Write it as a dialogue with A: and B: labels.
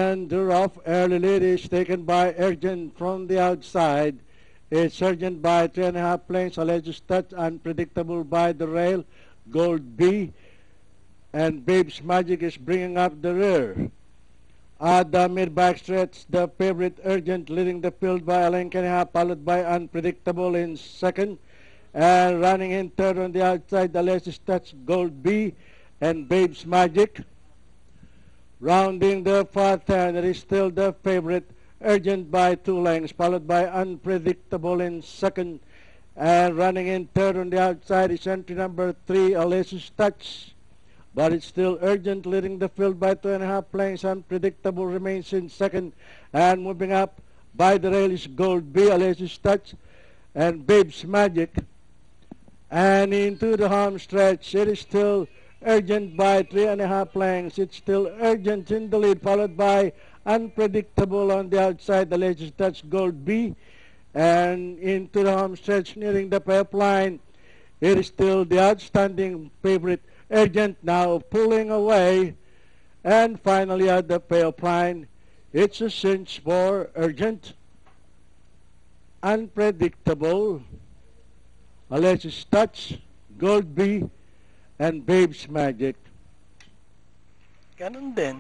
A: And the rough early lead is taken by Urgent from the outside. It's Urgent by 3.5 lengths. Alleged Touch, Unpredictable by the rail. Gold B. And Babe's Magic is bringing up the rear. At the mid-back stretch, the favorite Urgent leading the field by a length and a half, followed by Unpredictable in second. And running in third on the outside, the Alleged Touch, Gold B, and Babe's Magic. Rounding the far turn, it is still the favorite Urgent by 2 lengths, followed by Unpredictable in second. And running in third on the outside is entry number 3, Alleged Touch. But it's still Urgent leading the field by 2.5 lengths. Unpredictable remains in second. And moving up by the rail is Gold B, Alleged Touch, and Babe's Magic. And into the home stretch, it is still Urgent by 3.5 lengths. It's still Urgent in the lead, followed by Unpredictable on the outside, the Alleged Touch, Gold B. And into the home stretch, nearing the pipeline, it is still the outstanding favorite Urgent, now pulling away. And finally at the payoff line, it's a cinch for Urgent, Unpredictable, Alleged Touch, Gold B, and Babe's Magic.
B: Ganun din.